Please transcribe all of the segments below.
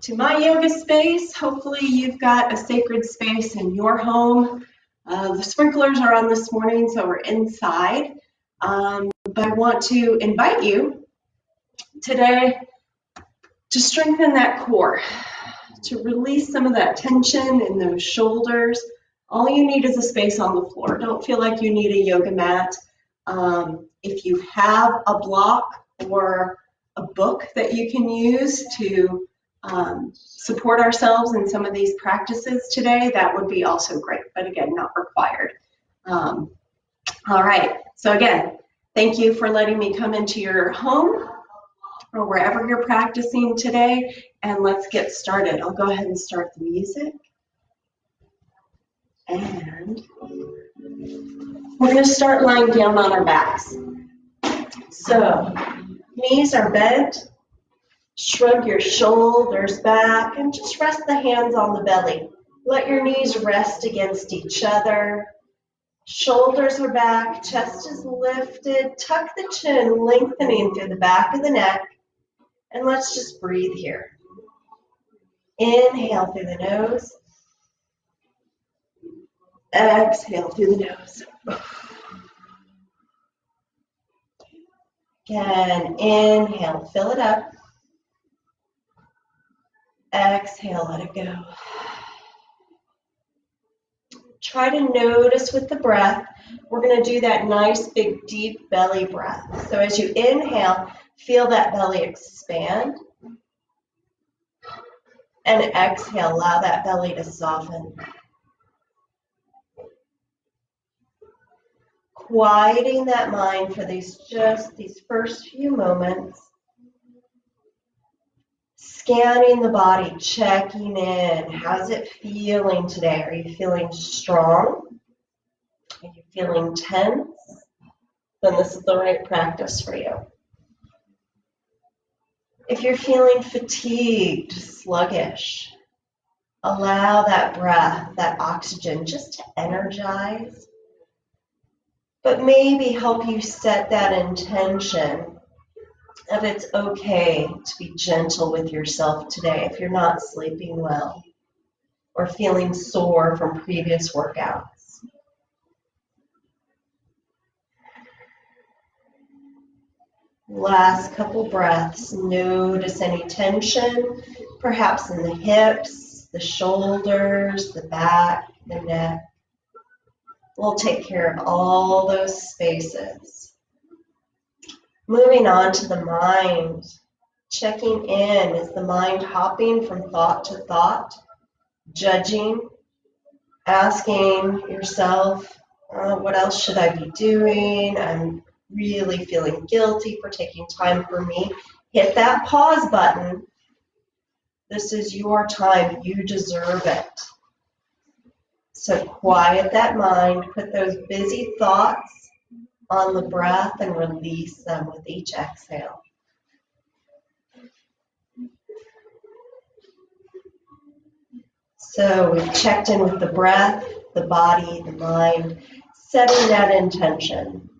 to my yoga space. Hopefully you've got a sacred space in your home. The sprinklers are on this morning, so we're inside. But I want to invite you today to strengthen that core, to release some of that tension in those shoulders. All you need is a space on the floor. Don't feel like you need a yoga mat. If you have a block or a book that you can use to support ourselves in some of these practices today, that would be also great, but again, not required. All right, so again, thank you for letting me come into your home or wherever you're practicing today, and let's get started. I'll go ahead and start the music. And we're going to start lying down on our backs. So, knees are bent. Shrug your shoulders back and just rest the hands on the belly. Let your knees rest against each other. Shoulders are back, chest is lifted. Tuck the chin, lengthening through the back of the neck. And let's just breathe here. Inhale through the nose. Exhale through the nose. Again, inhale, fill it up. Exhale, let it go. Try to notice with the breath. We're going to do that nice, big, deep belly breath. So as you inhale, feel that belly expand. And exhale, allow that belly to soften. Quieting that mind for these first few moments. Scanning the body, checking in. How's it feeling today? Are you feeling strong? Are you feeling tense? Then this is the right practice for you. If you're feeling fatigued, sluggish, allow that breath, that oxygen, just to energize, but maybe help you set that intention that it's okay to be gentle with yourself today if you're not sleeping well or feeling sore from previous workouts. Last couple breaths, notice any tension, perhaps in the hips, the shoulders, the back, the neck. We'll take care of all those spaces. Moving on to the mind, checking in. Is the mind hopping from thought to thought, judging, asking yourself, what else should I be doing? I'm really feeling guilty for taking time for me. Hit that pause button. This is your time. You deserve it. So quiet that mind. Put those busy thoughts on the breath and release them with each exhale. So we've checked in with the breath, the body, the mind, setting that intention.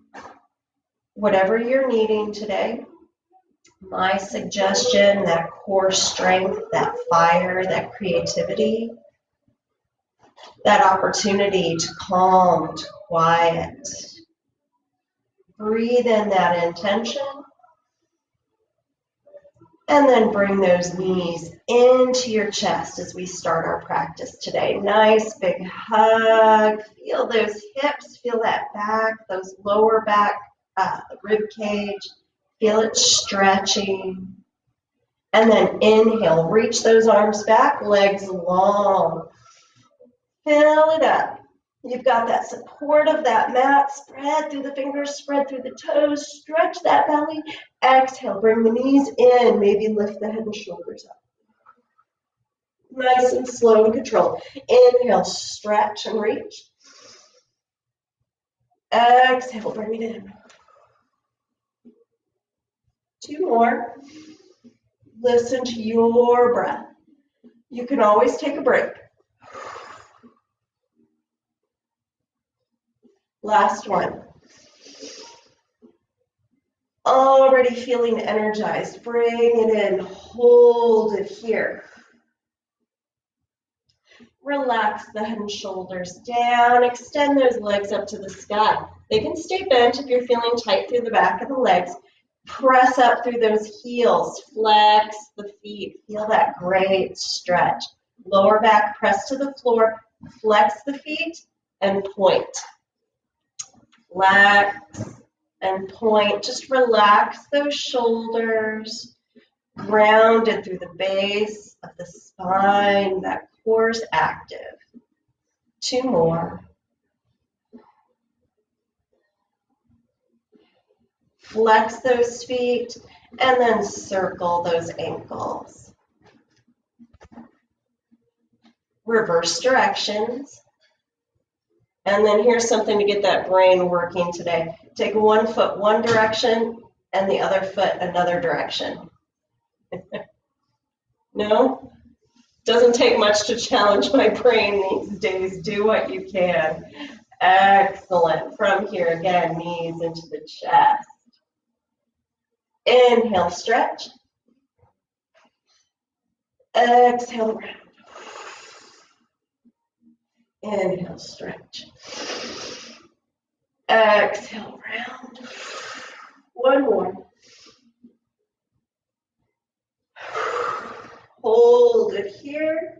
Whatever you're needing today, my suggestion, that core strength, that fire, that creativity, that opportunity to calm, to quiet. Breathe in that intention, and then bring those knees into your chest as we start our practice today. Nice big hug. Feel those hips, feel that back, those lower back, rib cage. Feel it stretching. And then inhale, reach those arms back, legs long. Fill it up. You've got that support of that mat. Spread through the fingers, spread through the toes, stretch that belly. Exhale, bring the knees in, maybe lift the head and shoulders up. Nice and slow and controlled. Inhale, stretch and reach. Exhale, bring it in. 2 more. Listen to your breath. You can always take a break. Last one. Already feeling energized. Bring it in. Hold it here. Relax the head and shoulders down. Extend those legs up to the sky. They can stay bent if you're feeling tight through the back of the legs. Press up through those heels. Flex the feet. Feel that great stretch. Lower back, press to the floor. Flex the feet and point. Flex and point. Just relax those shoulders. Grounded through the base of the spine. That core is active. 2 more. Flex those feet and then circle those ankles. Reverse directions. And then here's something to get that brain working today. Take one foot one direction and the other foot another direction. No? Doesn't take much to challenge my brain these days. Do what you can. Excellent. From here, again, knees into the chest. Inhale, stretch. Exhale, round. Inhale, stretch. Exhale, round. One more. Hold it here.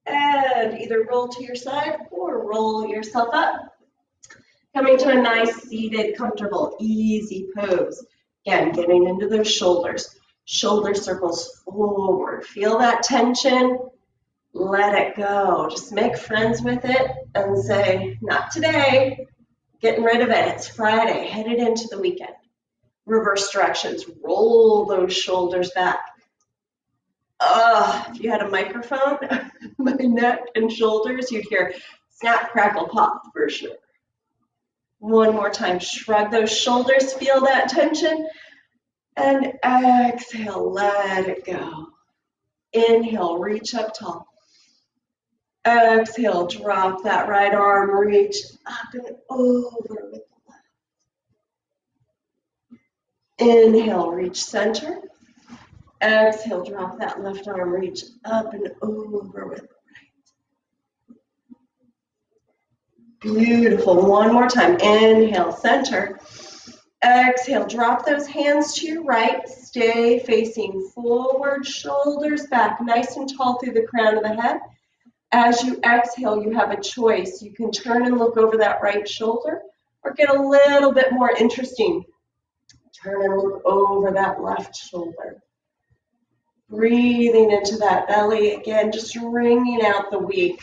And either roll to your side or roll yourself up. Coming to a nice seated, comfortable, easy pose. Again, getting into those shoulders. Shoulder circles forward. Feel that tension. Let it go. Just make friends with it and say, not today. Getting rid of it. It's Friday. Headed into the weekend. Reverse directions. Roll those shoulders back. If you had a microphone, my neck and shoulders, you'd hear snap, crackle, pop for sure. One more time. Shrug those shoulders. Feel that tension. And exhale, let it go. Inhale, reach up tall. Exhale, drop that right arm, reach up and over with the left. Inhale, reach center. Exhale, drop that left arm, reach up and over with the right. Beautiful. One more time. Inhale, center. Exhale, drop those hands to your right. Stay facing forward, shoulders back, nice and tall through the crown of the head. As you exhale, you have a choice. You can turn and look over that right shoulder or get a little bit more interesting. Turn and look over that left shoulder. Breathing into that belly. Again, just wringing out the week.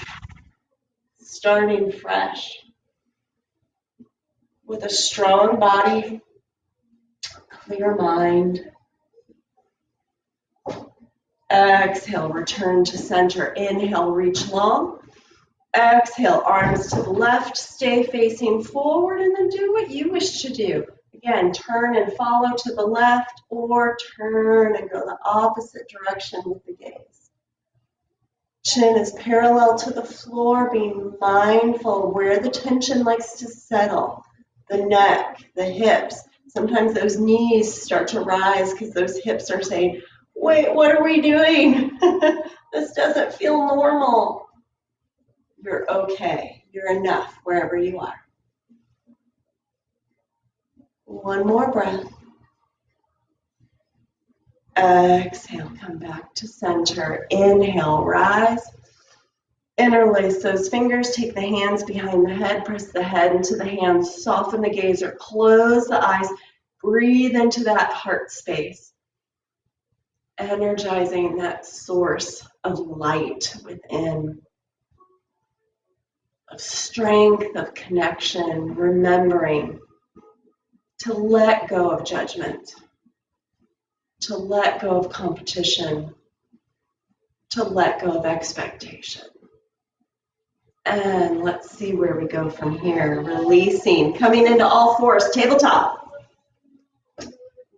Starting fresh. With a strong body, clear mind. Exhale, return to center. Inhale, reach long. Exhale, arms to the left. Stay facing forward and then do what you wish to do. Again, turn and follow to the left or turn and go the opposite direction with the gaze. Chin is parallel to the floor, being mindful of where the tension likes to settle. The neck, the hips. Sometimes those knees start to rise because those hips are saying, wait, what are we doing? This doesn't feel normal. You're okay. You're enough wherever you are. One more breath. Exhale, come back to center. Inhale, rise. Interlace those fingers. Take the hands behind the head. Press the head into the hands. Soften the gaze or close the eyes. Breathe into that heart space. Energizing that source of light within. Of strength, of connection. Remembering to let go of judgment. To let go of competition. To let go of expectation. And let's see where we go from here. Releasing, coming into all fours, tabletop.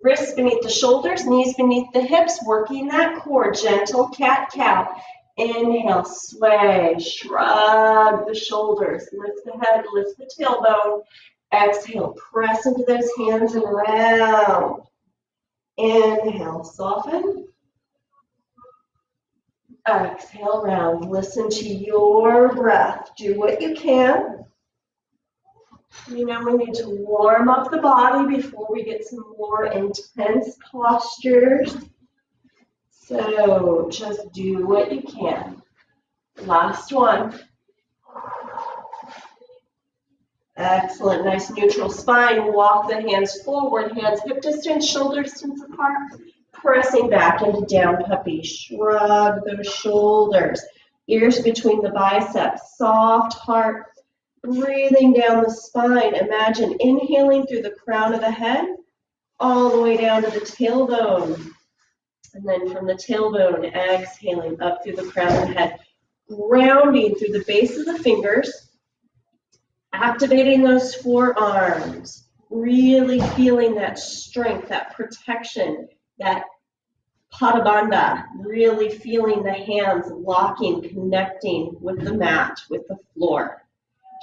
Wrists beneath the shoulders, knees beneath the hips, working that core, gentle cat-cow. Inhale, sway, shrug the shoulders, lift the head, lift the tailbone. Exhale, press into those hands and round. Inhale, soften. Exhale, round. Listen to your breath. Do what you can. You know we need to warm up the body before we get some more intense postures. So just do what you can. Last one. Excellent. Nice neutral spine. Walk the hands forward, hands hip distance, shoulder distance apart. Pressing back into down puppy. Shrug those shoulders. Ears between the biceps. Soft heart. Breathing down the spine. Imagine inhaling through the crown of the head all the way down to the tailbone. And then from the tailbone, exhaling up through the crown of the head. Grounding through the base of the fingers. Activating those forearms. Really feeling that strength, that protection, that Padabandha, really feeling the hands locking, connecting with the mat, with the floor,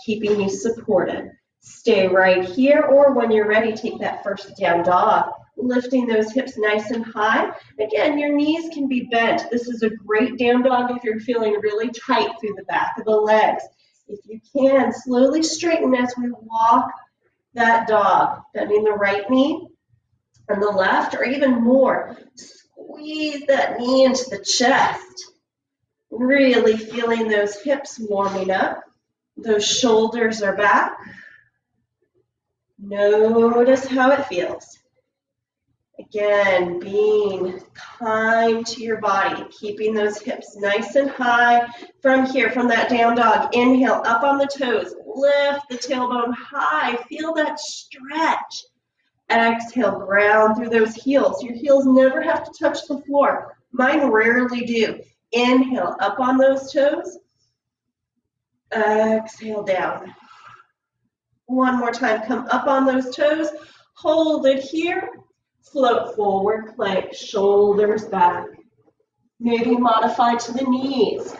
keeping you supported. Stay right here, or when you're ready, take that first down dog, lifting those hips nice and high. Again, your knees can be bent. This is a great down dog if you're feeling really tight through the back of the legs. If you can, slowly straighten as we walk that dog, bending the right knee and the left, or even more. Squeeze that knee into the chest. Really feeling those hips warming up. Those shoulders are back. Notice how it feels. Again, being kind to your body, keeping those hips nice and high. From here, from that down dog, inhale up on the toes. Lift the tailbone high. Feel that stretch. Exhale, ground through those heels. Your heels never have to touch the floor. Mine rarely do. Inhale, up on those toes. Exhale, down. One more time, come up on those toes. Hold it here. Float forward, plank, shoulders back. Maybe modify to the knees.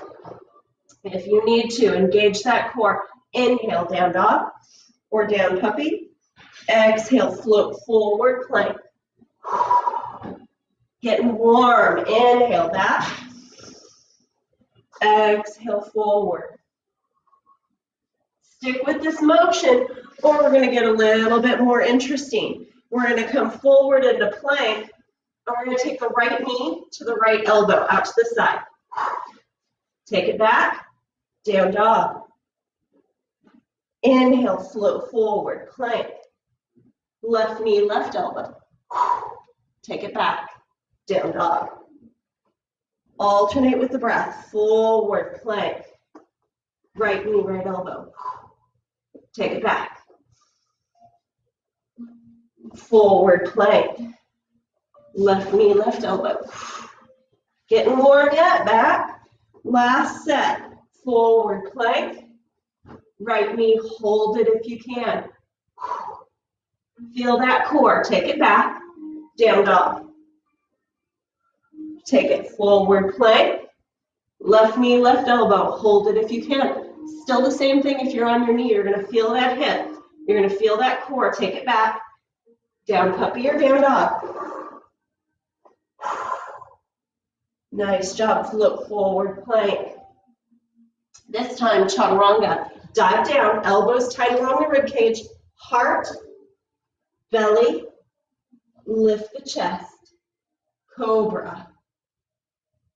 If you need to, engage that core. Inhale, down dog or down puppy. Exhale, float forward, plank. Getting warm. Inhale, back. Exhale, forward. Stick with this motion, or we're going to get a little bit more interesting. We're going to come forward into plank, and we're going to take the right knee to the right elbow, out to the side. Take it back, down dog. Inhale, float forward, plank. Left knee, left elbow. Take it back, down dog. Alternate with the breath, forward, plank. Right knee, right elbow. Take it back. Forward plank. Left knee, left elbow. Getting warm yet? Back. Last set. Forward plank. Right knee, hold it if you can. Feel that core. Take it back. Down dog. Take it forward plank. Left knee, left elbow. Hold it if you can. Still the same thing if you're on your knee. You're going to feel that hip. You're going to feel that core. Take it back. Down puppy or down dog. Nice job. Float forward plank. This time, chaturanga. Dive down. Elbows tight along the rib cage. Heart, belly. Lift the chest. Cobra.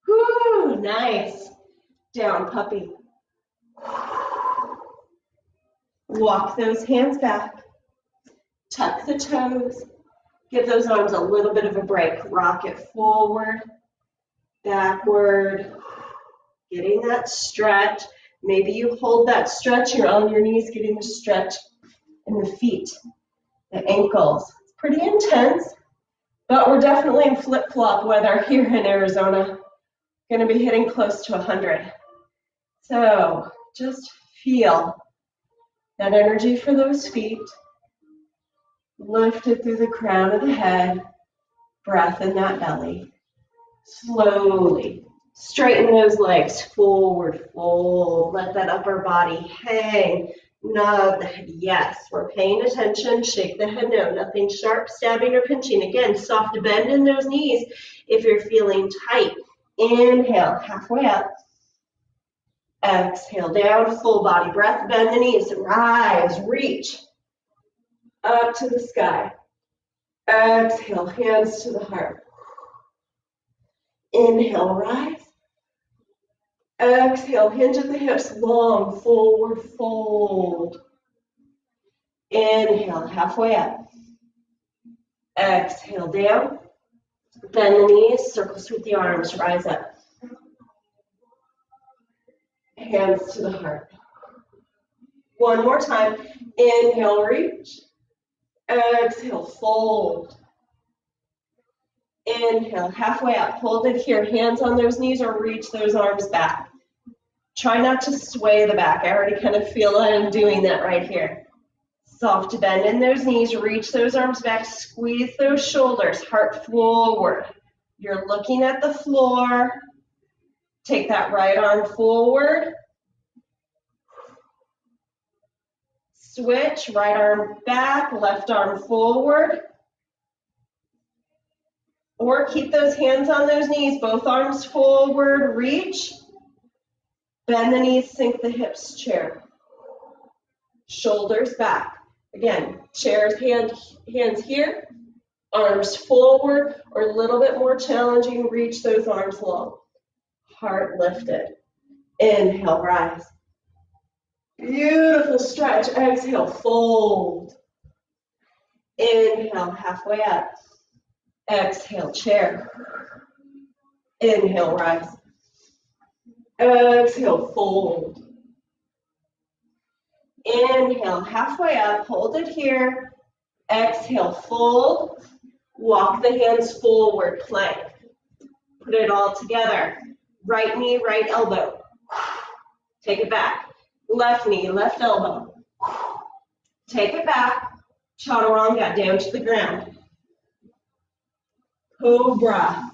Whoo, nice. Down puppy. Walk those hands back. Tuck the toes. Give those arms a little bit of a break. Rock it forward, backward. Getting that stretch. Maybe you hold that stretch. You're on your knees getting the stretch in the feet, the ankles. It's pretty intense, but we're definitely in flip-flop weather here in Arizona. Going to be hitting close to 100. So just feel that energy for those feet. Lift it through the crown of the head. Breath in that belly. Slowly straighten those legs forward, fold. Let that upper body hang. Nod the head. Yes, we're paying attention. Shake the head no. Nothing sharp, stabbing, or pinching. Again, soft bend in those knees if you're feeling tight. Inhale, halfway up. Exhale, down, full body breath. Bend the knees, rise, reach up to the sky. Exhale, hands to the heart. Inhale, rise. Exhale, hinge at the hips, long, forward fold. Inhale, halfway up. Exhale, down. Bend the knees, circle sweep the arms, rise up. Hands to the heart. One more time. Inhale, reach. Exhale, fold. Inhale, halfway up. Hold it here. Hands on those knees or reach those arms back. Try not to sway the back. I already kind of feel I'm doing that right here. Soft bend in those knees. Reach those arms back. Squeeze those shoulders. Heart forward. You're looking at the floor. Take that right arm forward. Switch. Right arm back. Left arm forward. Or keep those hands on those knees, both arms forward, reach. Bend the knees, sink the hips, chair. Shoulders back. Again, chairs, hands here, arms forward, or a little bit more challenging, reach those arms long. Heart lifted. Inhale, rise. Beautiful stretch. Exhale, fold. Inhale, halfway up. Exhale, chair. Inhale, rise. Exhale, fold. Inhale, halfway up, hold it here. Exhale, fold. Walk the hands forward, plank. Put it all together. Right knee, right elbow. Take it back. Left knee, left elbow. Take it back. Chaturanga, down to the ground. Cobra.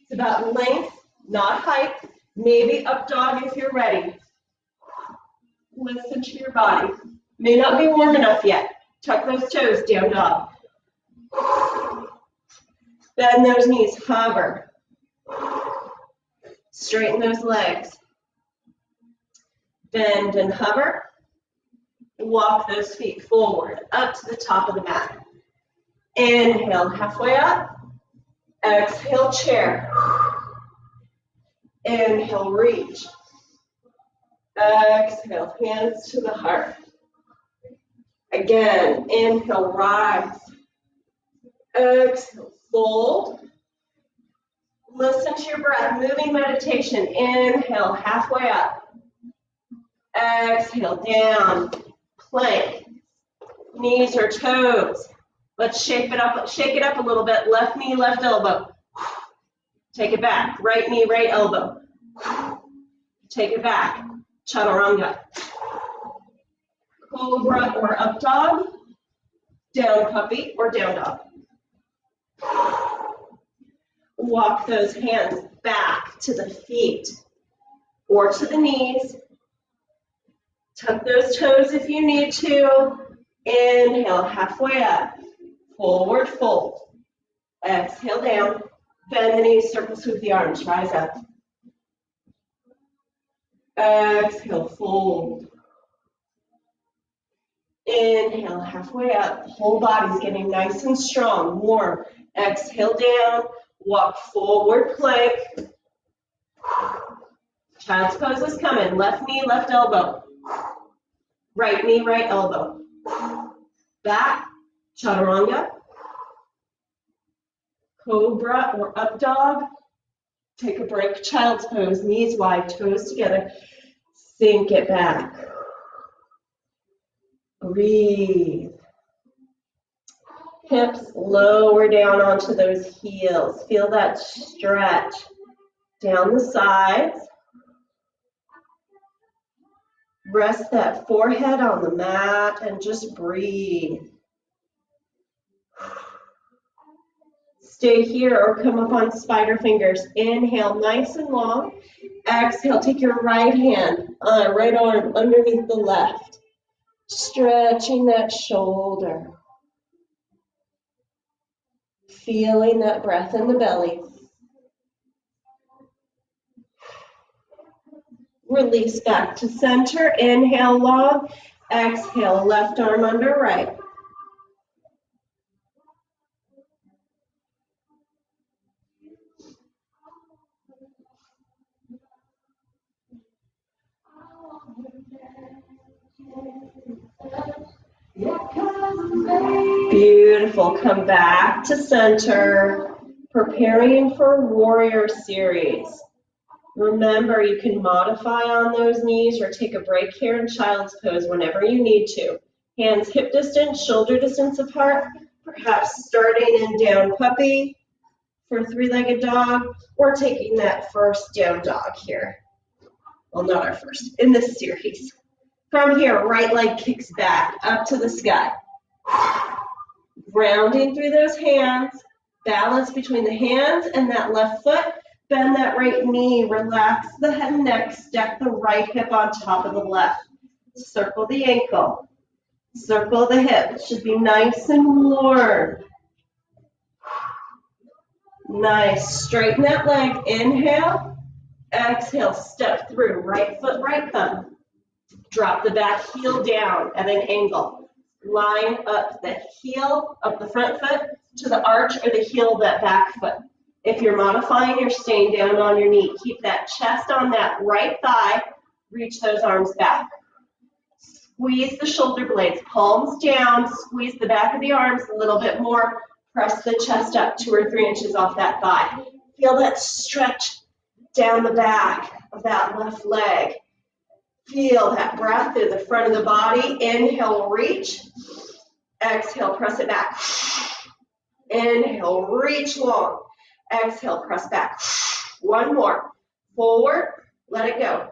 It's about length, not height. Maybe up dog if you're ready. Listen to your body. May not be warm enough yet. Tuck those toes, down dog. Bend those knees, hover. Straighten those legs. Bend and hover. Walk those feet forward, up to the top of the mat. Inhale, halfway up. Exhale, chair. Inhale, reach. Exhale, hands to the heart. Again, inhale, rise. Exhale, fold. Listen to your breath, moving meditation. Inhale, halfway up. Exhale, down, plank. Knees or toes. Let's shake it up a little bit. Left knee, left elbow. Take it back. Right knee, right elbow. Take it back. Chaturanga. Cobra or up dog. Down puppy or down dog. Walk those hands back to the feet or to the knees. Tuck those toes if you need to. Inhale, halfway up. Forward fold. Exhale down. Bend the knees, circle sweep the arms. Rise up. Exhale, fold. Inhale, halfway up. Whole body's getting nice and strong, warm. Exhale down. Walk forward plank. Child's pose is coming. Left knee, left elbow. Right knee, right elbow. Back. Chaturanga. Cobra or up dog. Take a break. Child's pose. Knees wide, toes together. Sink it back. Breathe. Hips lower down onto those heels. Feel that stretch down the sides. Rest that forehead on the mat and just breathe. Stay here or come up on spider fingers. Inhale, nice and long. Exhale, take your right hand, right arm underneath the left. Stretching that shoulder. Feeling that breath in the belly. Release back to center. Inhale, log. Exhale, left arm under right. Beautiful. Come back to center. Preparing for warrior series. Remember, you can modify on those knees or take a break here in child's pose whenever you need to. Hands hip distance, shoulder distance apart, perhaps starting in down puppy for three-legged dog, or taking that first down dog here. Well, not our first, in this series. From here, right leg kicks back up to the sky. Grounding through those hands, balance between the hands and that left foot. Bend that right knee, relax the head and neck, step the right hip on top of the left. Circle the ankle, circle the hip. It should be nice and warm. Nice, straighten that leg, inhale, exhale, step through, right foot, right thumb. Drop the back heel down at an angle. Line up the heel of the front foot to the arch or the heel of that back foot. If you're modifying, you're staying down on your knee. Keep that chest on that right thigh. Reach those arms back. Squeeze the shoulder blades, palms down. Squeeze the back of the arms a little bit more. Press the chest up 2 or 3 inches off that thigh. Feel that stretch down the back of that left leg. Feel that breath through the front of the body. Inhale, reach. Exhale, press it back. Inhale, reach long. Exhale, press back. One more. Forward, let it go.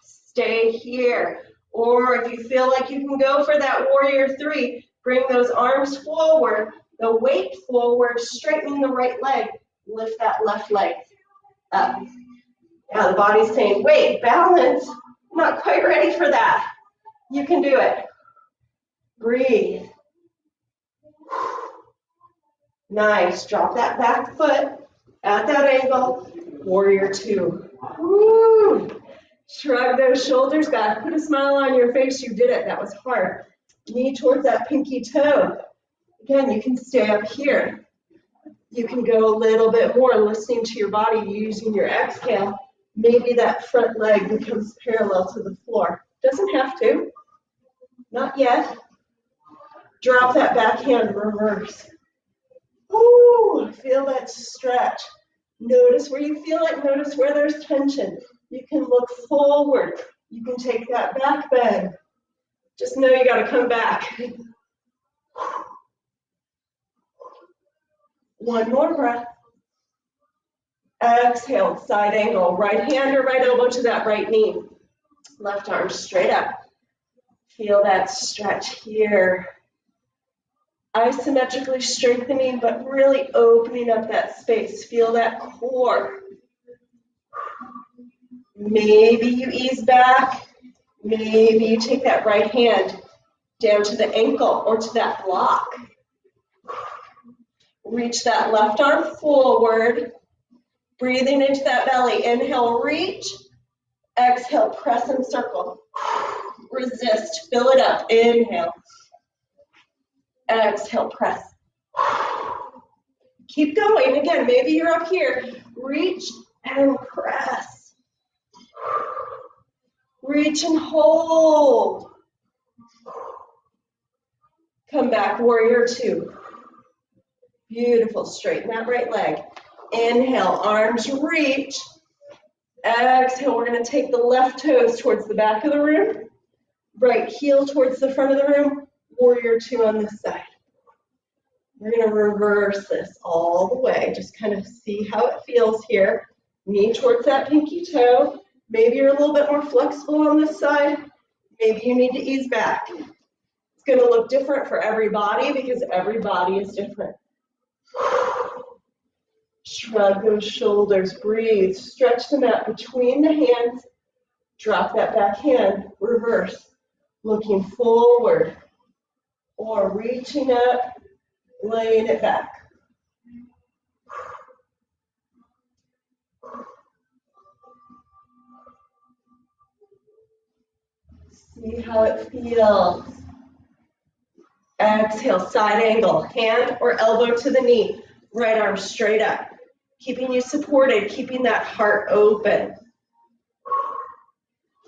Stay here. Or if you feel like you can go for that warrior 3, bring those arms forward, the weight forward, straightening the right leg. Lift that left leg up. Now the body's saying, wait, balance. I'm not quite ready for that. You can do it. Breathe. Nice. Drop that back foot at that angle. Warrior 2. Woo. Shrug those shoulders back. Put a smile on your face. You did it. That was hard. Knee towards that pinky toe. Again, you can stay up here. You can go a little bit more listening to your body using your exhale. Maybe that front leg becomes parallel to the floor. Doesn't have to. Not yet. Drop that back hand, reverse. Ooh, feel that stretch. Notice where you feel it. Notice where there's tension. You can look forward. You can take that back bend. Just know you got to come back. One more breath. Exhale, side angle. Right hand or right elbow to that right knee. Left arm straight up. Feel that stretch here. Isometrically strengthening, but really opening up that space. Feel that core. Maybe you ease back. Maybe you take that right hand down to the ankle or to that block. Reach that left arm forward. Breathing into that belly. Inhale, reach. Exhale, press and circle. Resist, fill it up. Inhale. Exhale, press. Keep going. Again, maybe you're up here. Reach and press. Reach and hold. Come back, warrior 2. Beautiful. Straighten that right leg. Inhale, arms reach. Exhale, we're going to take the left toes towards the back of the room. Right heel towards the front of the room. Warrior 2 on this side. We're going to reverse this all the way. Just kind of see how it feels here. Knee towards that pinky toe. Maybe you're a little bit more flexible on this side. Maybe you need to ease back. It's going to look different for every body because every body is different. Shrug those shoulders. Breathe. Stretch them out between the hands. Drop that back hand. Reverse. Looking forward. Or reaching up. Laying it back. See how it feels. Exhale, side angle, hand or elbow to the knee, right arm straight up, keeping you supported, keeping that heart open.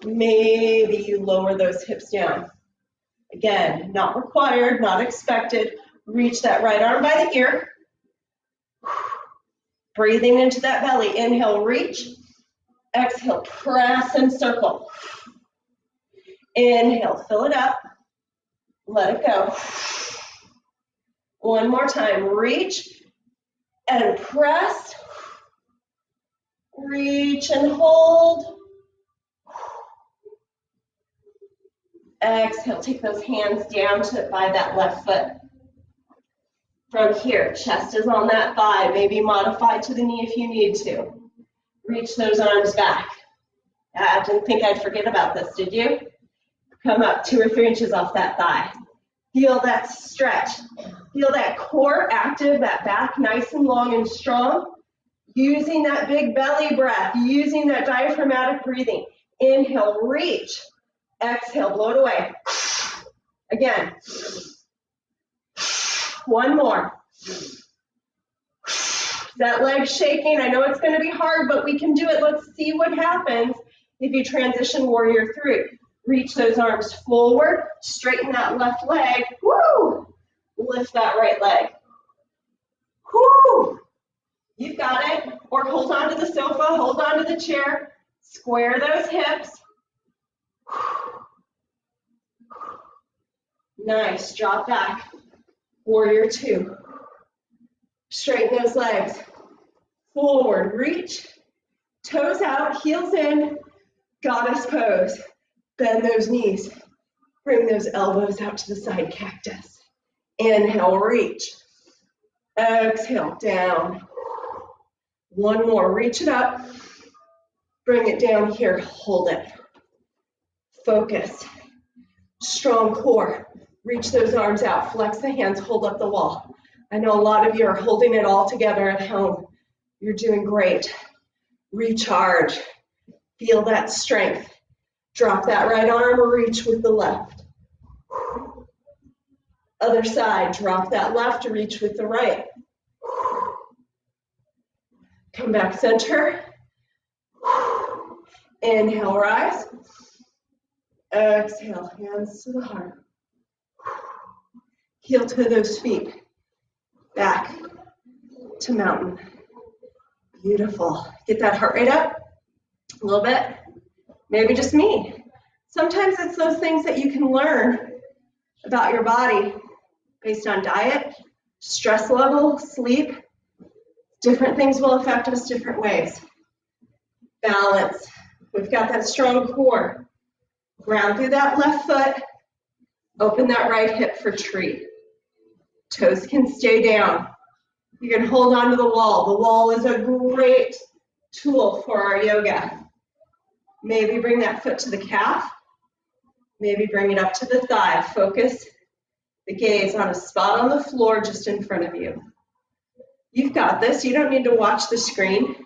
Maybe you lower those hips down. Again, not required, not expected. Reach that right arm by the ear. Breathing into that belly. Inhale, reach. Exhale, press and circle. Inhale, fill it up. Let it go. One more time. Reach and press. Reach and hold. Exhale, take those hands down by that left foot. From here, chest is on that thigh, maybe modify to the knee if you need to. Reach those arms back. I didn't think I'd forget about this, did you? Come up 2 or 3 inches off that thigh. Feel that stretch. Feel that core active, that back nice and long and strong. Using that big belly breath, using that diaphragmatic breathing. Inhale, reach. Exhale, blow it away. Again. One more. That leg shaking, I know it's going to be hard, but we can do it. Let's see what happens if you transition warrior 3. Reach those arms forward, straighten that left leg. Woo! Lift that right leg. Woo! You've got it. Or hold on to the sofa, hold on to the chair. Square those hips. Nice, drop back. Warrior 2. Straighten those legs. Forward, reach. Toes out, heels in. Goddess pose. Bend those knees. Bring those elbows out to the side, cactus. Inhale, reach. Exhale, down. One more, reach it up. Bring it down here, hold it. Focus. Strong core. Reach those arms out, flex the hands, hold up the wall. I know a lot of you are holding it all together at home. You're doing great. Recharge. Feel that strength. Drop that right arm, reach with the left. Other side, drop that left, reach with the right. Come back center. Inhale, rise. Exhale, hands to the heart. Heel to those feet. Back to mountain. Beautiful. Get that heart rate up a little bit. Maybe just me. Sometimes it's those things that you can learn about your body based on diet, stress level, sleep. Different things will affect us different ways. Balance. We've got that strong core. Ground through that left foot. Open that right hip for tree. Toes can stay down. You can hold on to the wall. The wall is a great tool for our yoga. Maybe bring that foot to the calf. Maybe bring it up to the thigh. Focus the gaze on a spot on the floor just in front of you. You've got this. You don't need to watch the screen.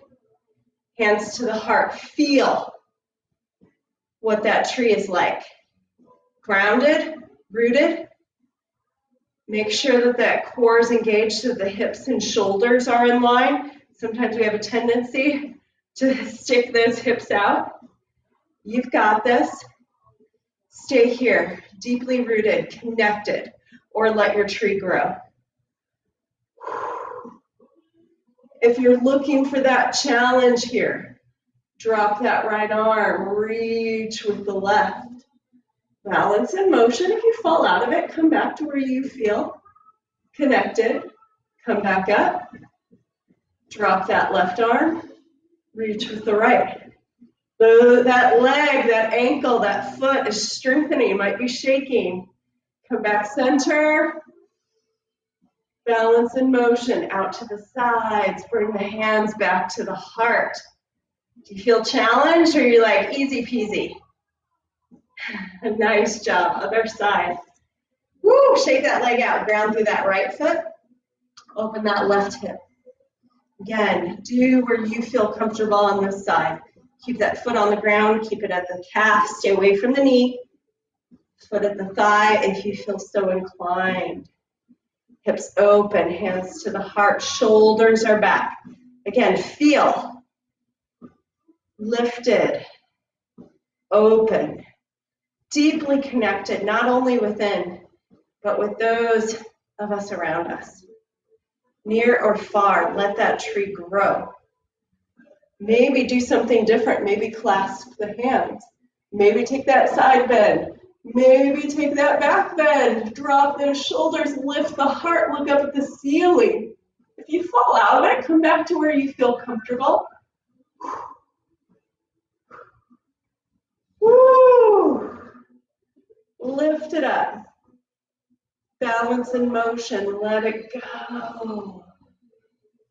Hands to the heart. Feel what that tree is like. Grounded, rooted. Make sure that that core is engaged so the hips and shoulders are in line. Sometimes we have a tendency to stick those hips out. You've got this. Stay here, deeply rooted, connected, or let your tree grow. If you're looking for that challenge here, drop that right arm, reach with the left. Balance in motion. If you fall out of it, come back to where you feel connected. Come back up. Drop that left arm. Reach with the right. That leg, that ankle, that foot is strengthening, might be shaking. Come back center. Balance in motion, out to the sides. Bring the hands back to the heart. Do you feel challenged or are you like easy peasy? Nice job. Other side. Woo! Shake that leg out. Ground through that right foot. Open that left hip. Again, do where you feel comfortable on this side. Keep that foot on the ground. Keep it at the calf. Stay away from the knee. Foot at the thigh if you feel so inclined. Hips open, hands to the heart, shoulders are back. Again, feel lifted, open, deeply connected, not only within, but with those of us around us. Near or far, let that tree grow. Maybe do something different. Maybe clasp the hands. Maybe take that side bend. Maybe take that back bend. Drop those shoulders, lift the heart, look up at the ceiling. If you fall out of it, come back to where you feel comfortable. Woo! Lift it up. Balance in motion. Let it go.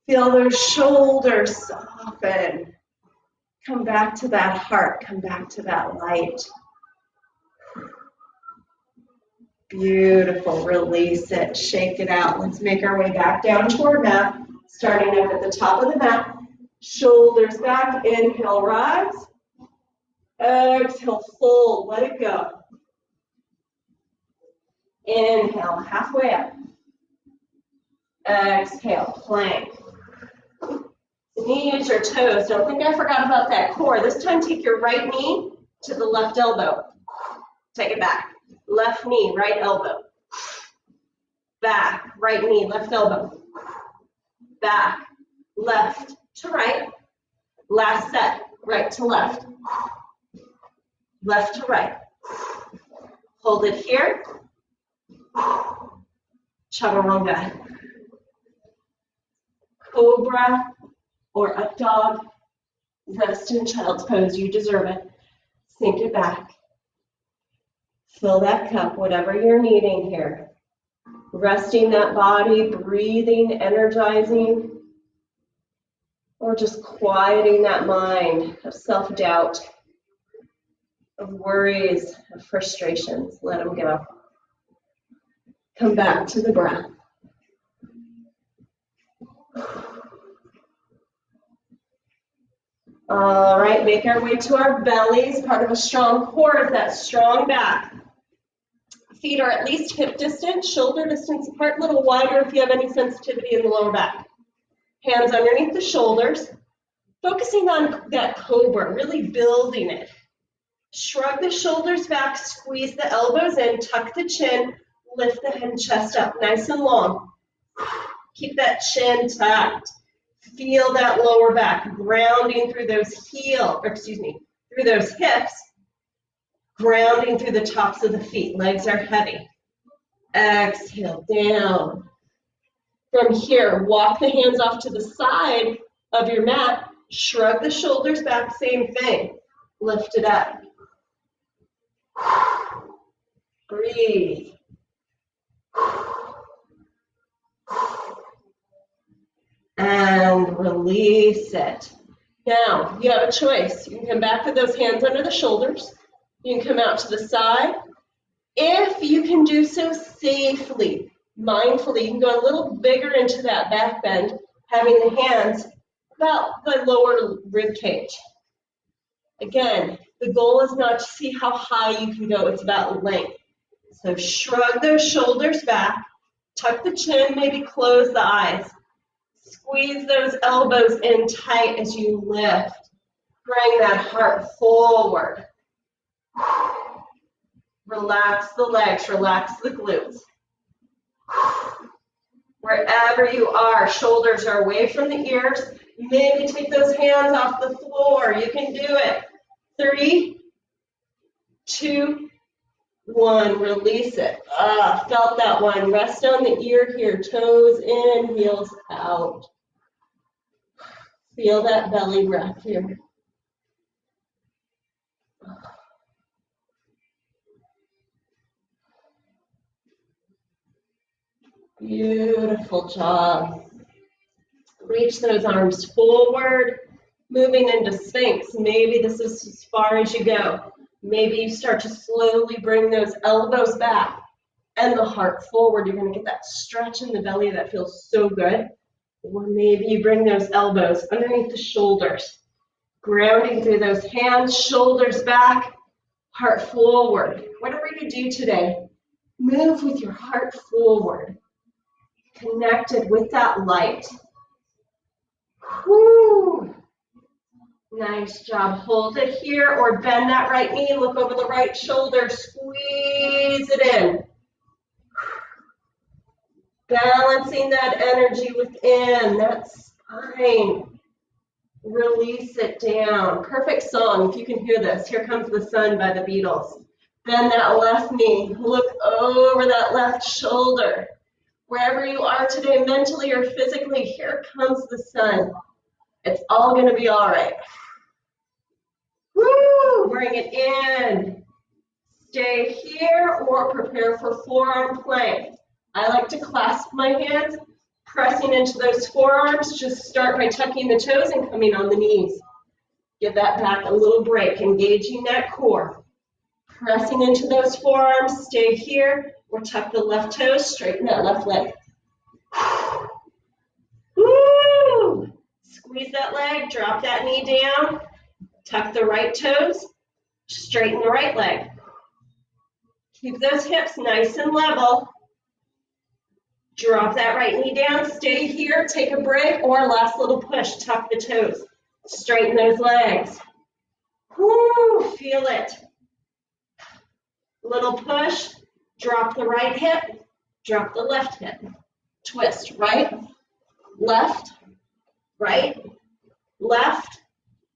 Feel those shoulders soften. Come back to that heart. Come back to that light. Beautiful. Release it. Shake it out. Let's make our way back down to our mat. Starting up at the top of the mat. Shoulders back. Inhale, rise. Exhale, fold. Let it go. Inhale, halfway up. Exhale, plank. Knees or toes. Don't think I forgot about that core. This time take your right knee to the left elbow. Take it back. Left knee, right elbow. Back, right knee, left elbow. Back, left to right. Last set, right to left. Left to right. Hold it here. Chaturanga. Cobra or up dog. Rest in child's pose. You deserve it. Sink it back. Fill that cup, whatever you're needing here. Resting that body, breathing, energizing, or just quieting that mind of self-doubt, of worries, of frustrations. Let them go. Come back to the breath. All right, make our way to our bellies. Part of a strong core is that strong back. Feet are at least hip distance, shoulder distance apart, a little wider if you have any sensitivity in the lower back. Hands underneath the shoulders. Focusing on that cobra, really building it. Shrug the shoulders back, squeeze the elbows in, tuck the chin, lift the head and chest up nice and long. Keep that chin tucked. Feel that lower back, grounding through those through those hips, grounding through the tops of the feet. Legs are heavy. Exhale, down. From here, walk the hands off to the side of your mat. Shrug the shoulders back, same thing. Lift it up. Breathe. And release it. Now, you have a choice. You can come back with those hands under the shoulders. You can come out to the side. If you can do so safely, mindfully, you can go a little bigger into that back bend, having the hands about the lower rib cage. Again, the goal is not to see how high you can go, it's about length. So shrug those shoulders back, tuck the chin, maybe close the eyes. Squeeze those elbows in tight as you lift. Bring that heart forward. Relax the legs, relax the glutes. Wherever you are, shoulders are away from the ears. Maybe take those hands off the floor. You can do it. 3, 2, 1. Release it. Felt that one. Rest on the ear here. Toes in, heels out. Feel that belly breath here. Beautiful job. Reach those arms forward, moving into Sphinx. Maybe this is as far as you go. Maybe you start to slowly bring those elbows back and the heart forward. You're going to get that stretch in the belly that feels so good. Or maybe you bring those elbows underneath the shoulders, grounding through those hands, shoulders back, Heart forward. Whatever you do today, move with your heart forward. Connected with that light. Whew. Nice job. Hold it here or bend that right knee. Look over the right shoulder. Squeeze it in. Balancing that energy within that spine. Release it down. Perfect song if you can hear this. Here Comes the Sun by the Beatles. Bend that left knee. Look over that left shoulder. Wherever you are today, mentally or physically, here comes the sun. It's all going to be all right. Woo! Bring it in. Stay here or prepare for forearm plank. I like to clasp my hands, pressing into those forearms. Just start by tucking the toes and coming on the knees. Give that back a little break, engaging that core. Pressing into those forearms, stay here, or tuck the left toes, straighten that left leg. Woo! Squeeze that leg, drop that knee down, tuck the right toes, straighten the right leg. Keep those hips nice and level. Drop that right knee down, stay here, take a break, or last little push, tuck the toes. Straighten those legs. Woo! Feel it. Little push, drop the right hip, drop the left hip. Twist, right, left, right, left,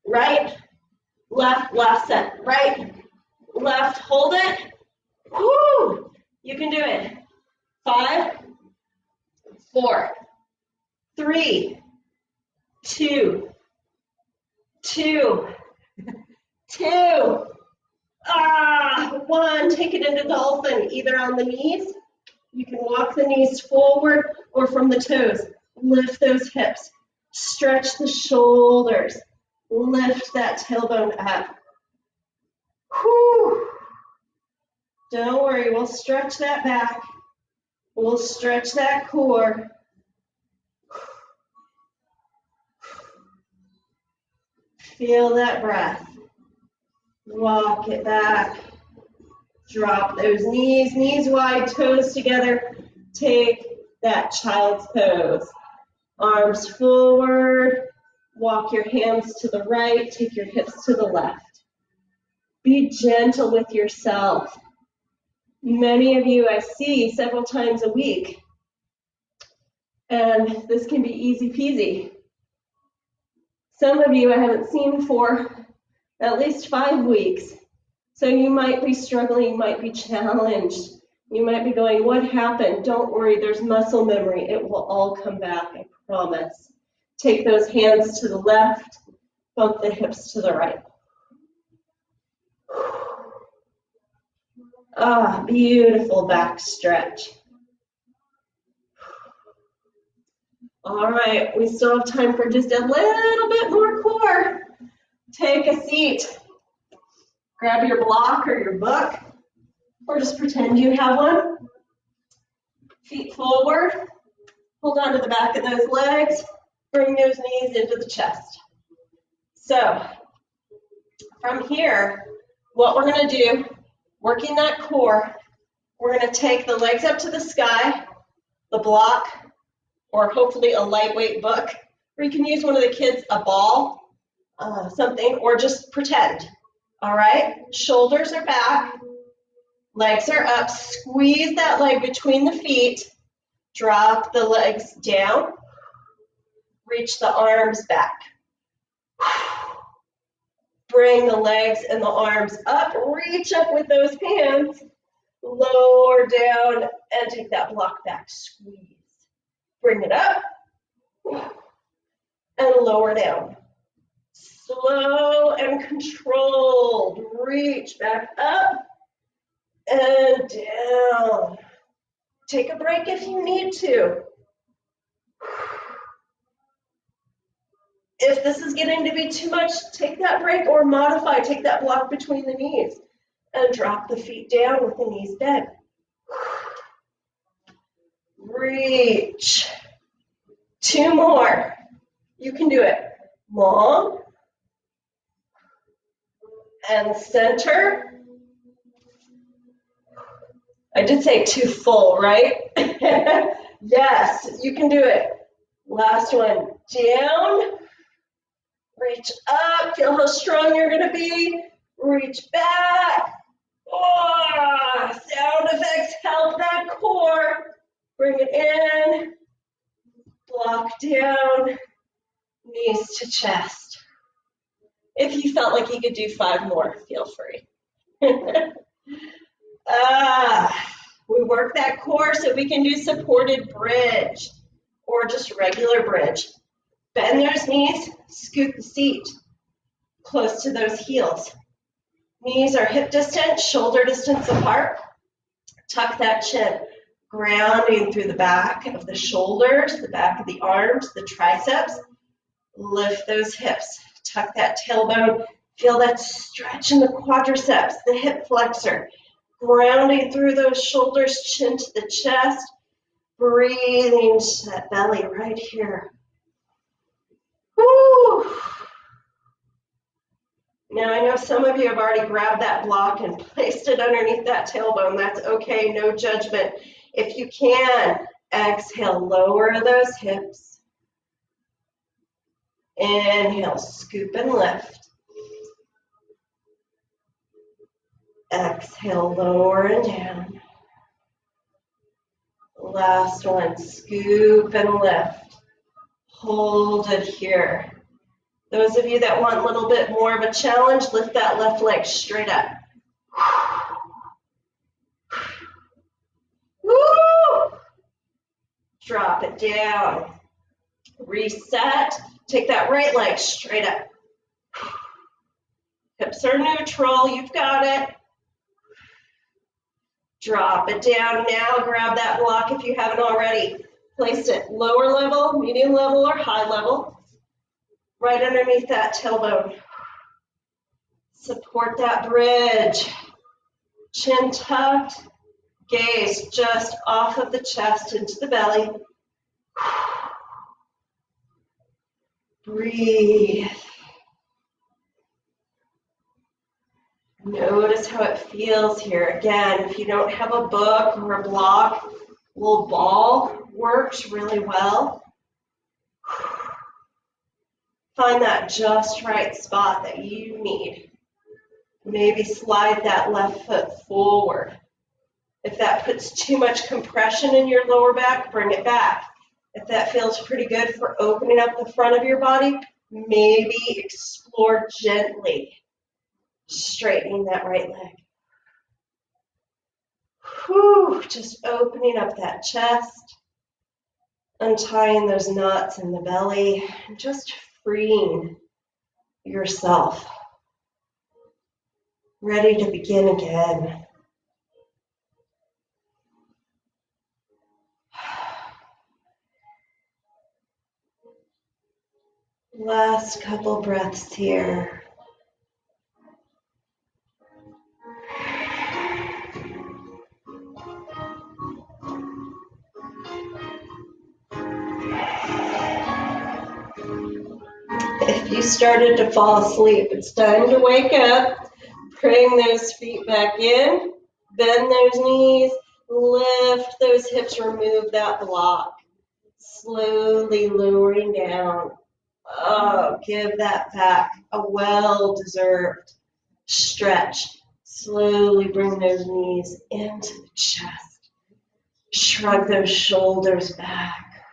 right, left, last set, right, left, hold it. Woo! You can do it. 5, 4, 3, 2, 2, 2, 1. Take it into dolphin, either on the knees. You can walk the knees forward or from the toes. Lift those hips. Stretch the shoulders. Lift that tailbone up. Whew. Don't worry, we'll stretch that back. We'll stretch that core. Feel that breath. Walk it back. Drop those knees, knees wide, toes together. Take that child's pose. Arms forward. Walk your hands to the right. Take your hips to the left. Be gentle with yourself. Many of you I see several times a week. And this can be easy peasy. Some of you I haven't seen for at least 5 weeks. So you might be struggling, you might be challenged. You might be going, what happened? Don't worry, there's muscle memory. It will all come back, I promise. Take those hands to the left, bump the hips to the right. Beautiful back stretch. All right, we still have time for just a little bit more core. Take a seat. Grab your block or your book, or just pretend you have one. Feet forward. Hold on to the back of those legs. Bring those knees into the chest. So, from here, what we're going to do, working that core, we're going to take the legs up to the sky, the block, or hopefully a lightweight book, or you can use one of the kids, a ball, something, or just pretend. All right, shoulders are back, legs are up, squeeze that leg between the feet, drop the legs down, reach the arms back. Bring the legs and the arms up, reach up with those hands, lower down, and take that block back, squeeze. Bring it up, and lower down. Slow and controlled. Reach back up and down. Take a break if you need to. If this is getting to be too much, take that break or modify. Take that block between the knees and drop the feet down with the knees bent. Reach. 2 more. You can do it. Long. And center, I did say too full, right? Yes, you can do it. Last one. Down. Reach up. Feel how strong you're going to be. Reach back. Oh, sound effects help that core. Bring it in. Block down. Knees to chest. If you felt like you could do 5 more, feel free. We work that core so we can do supported bridge or just regular bridge. Bend those knees, scoot the seat close to those heels. Knees are hip distance, shoulder distance apart. Tuck that chin, grounding through the back of the shoulders, the back of the arms, the triceps. Lift those hips, tuck that tailbone. Feel that stretch in the quadriceps, the hip flexor. Grounding through those shoulders, chin to the chest. Breathing to that belly right here. Woo! Now I know some of you have already grabbed that block and placed it underneath that tailbone. That's okay, no judgment. If you can, exhale, lower those hips. Inhale, scoop and lift. Exhale, lower and down. Last one, scoop and lift. Hold it here. Those of you that want a little bit more of a challenge, lift that left leg straight up. Woo! Drop it down. Reset. Take that right leg straight up. Hips are neutral. You've got it. Drop it down. Now grab that block if you haven't already. Place it lower level, medium level, or high level. Right underneath that tailbone. Support that bridge. Chin tucked. Gaze just off of the chest into the belly. Breathe. Notice how it feels here. Again, if you don't have a book or a block, a little ball works really well. Find that just right spot that you need. Maybe slide that left foot forward. If that puts too much compression in your lower back, bring it back. If that feels pretty good for opening up the front of your body, maybe explore gently straightening that right leg. Whew, just opening up that chest, untying those knots in the belly, and just freeing yourself. Ready to begin again. Last couple breaths here. If you started to fall asleep, it's time to wake up. Bring those feet back in. Bend those knees. Lift those hips. Remove that block. Slowly lowering down. Oh, give that back a well-deserved stretch. Slowly bring those knees into the chest. Shrug those shoulders back.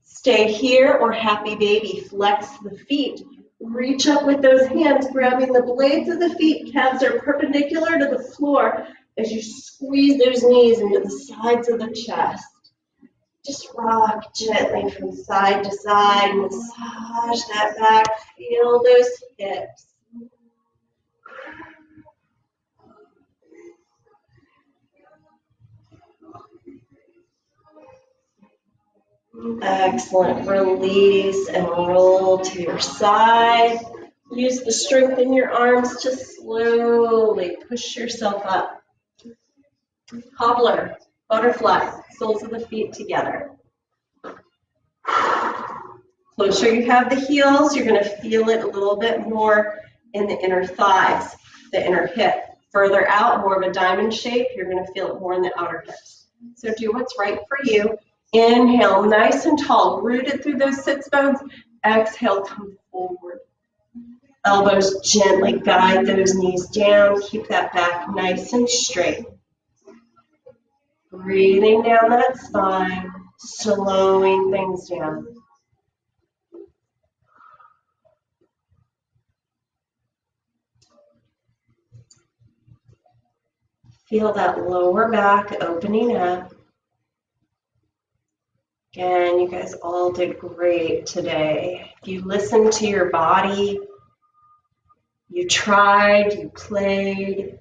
Stay here or happy baby. Flex the feet. Reach up with those hands, grabbing the blades of the feet. Calves are perpendicular to the floor as you squeeze those knees into the sides of the chest. Just rock gently from side to side. Massage that back. Feel those hips. Excellent. Release and roll to your side. Use the strength in your arms to slowly push yourself up. Cobbler, butterfly, soles of the feet together. Closer you have the heels, you're going to feel it a little bit more in the inner thighs, the inner hip. Further out, more of a diamond shape. You're going to feel it more in the outer hips. So do what's right for you. Inhale, nice and tall, rooted through those sits bones. Exhale, come forward. Elbows gently guide those knees down. Keep that back nice and straight. Breathing down that spine, slowing things down. Feel that lower back opening up. Again, you guys all did great today. If you listened to your body, you tried, you played,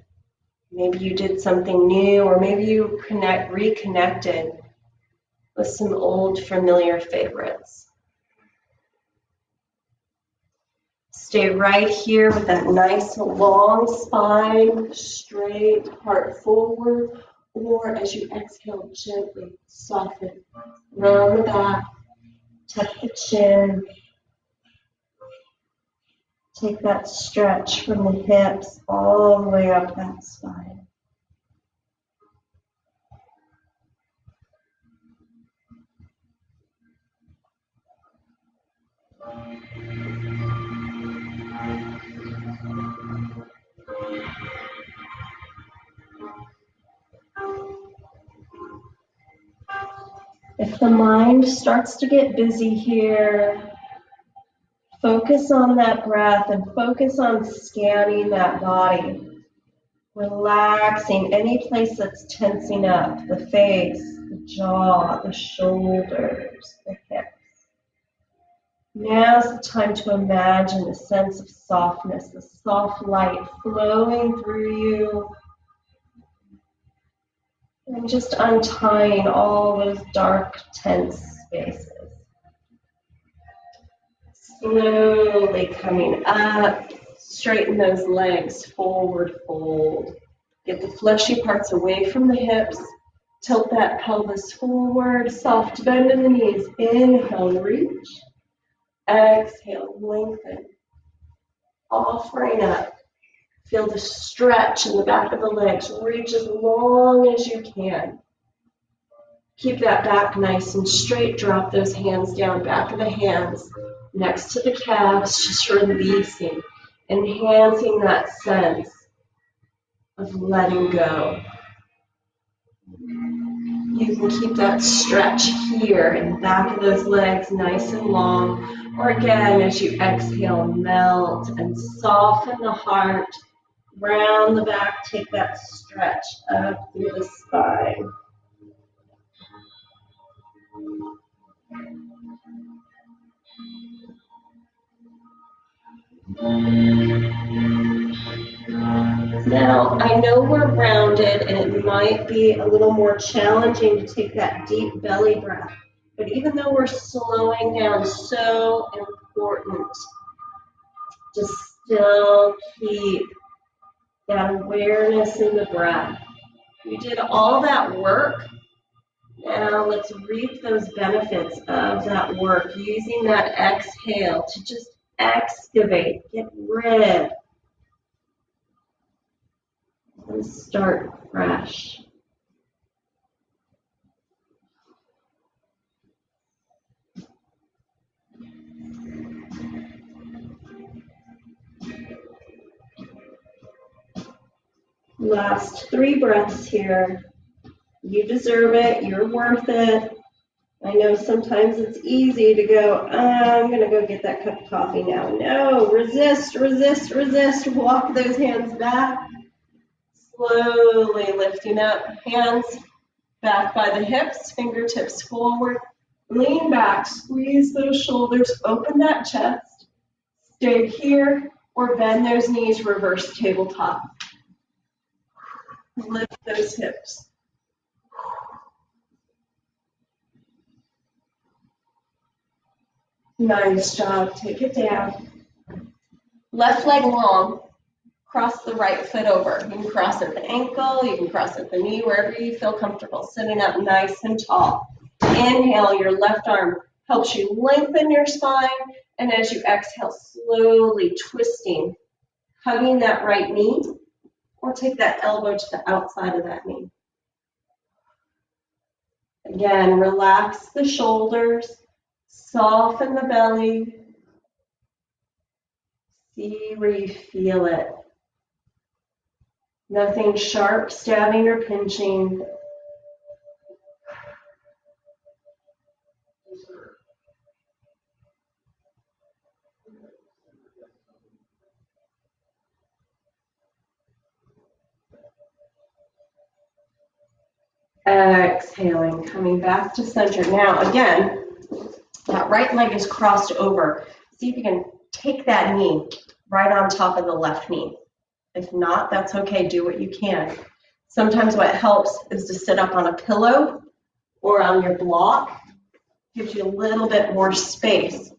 maybe you did something new, or maybe you reconnected with some old familiar favorites. Stay right here with that nice long spine, straight, heart forward, or as you exhale, gently soften, round the back, tuck the chin. Take that stretch from the hips all the way up that spine. If the mind starts to get busy here, focus on that breath and focus on scanning that body, relaxing any place that's tensing up, the face, the jaw, the shoulders, the hips. Now's the time to imagine a sense of softness, the soft light flowing through you, and just untying all those dark, tense spaces. Slowly coming up, straighten those legs, forward fold. Get the fleshy parts away from the hips. Tilt that pelvis forward, soft bend in the knees. Inhale, reach. Exhale, lengthen. Offering up. Feel the stretch in the back of the legs. Reach as long as you can. Keep that back nice and straight. Drop those hands down, back of the hands, next to the calves, just releasing, enhancing that sense of letting go. You can keep that stretch here in the back of those legs nice and long. Or again, as you exhale, melt and soften the heart. Round the back, take that stretch up through the spine. Now, I know we're rounded and it might be a little more challenging to take that deep belly breath, but even though we're slowing down, so important to still keep that awareness in the breath. We did all that work. Now let's reap those benefits of that work, using that exhale to just excavate, get rid, and start fresh. Last 3 breaths here. You deserve it. You're worth it. I know sometimes it's easy to go, I'm going to go get that cup of coffee now. No, resist, resist, resist. Walk those hands back. Slowly lifting up. Hands back by the hips, fingertips forward. Lean back, squeeze those shoulders, open that chest. Stay here or bend those knees, reverse tabletop. Lift those hips. Nice job. Take it down. Left leg long. Cross the right foot over. You can cross at the ankle. You can cross at the knee, wherever you feel comfortable. Sitting up nice and tall. Inhale, your left arm helps you lengthen your spine. And as you exhale, slowly twisting, hugging that right knee. or take that elbow to the outside of that knee. Again, relax the shoulders, soften the belly. See where you feel it. Nothing sharp, stabbing, or pinching. Exhaling, coming back to center. Now, again, that right leg is crossed over. See if you can take that knee right on top of the left knee. If not, that's okay. Do what you can. Sometimes what helps is to sit up on a pillow or on your block. Gives you a little bit more space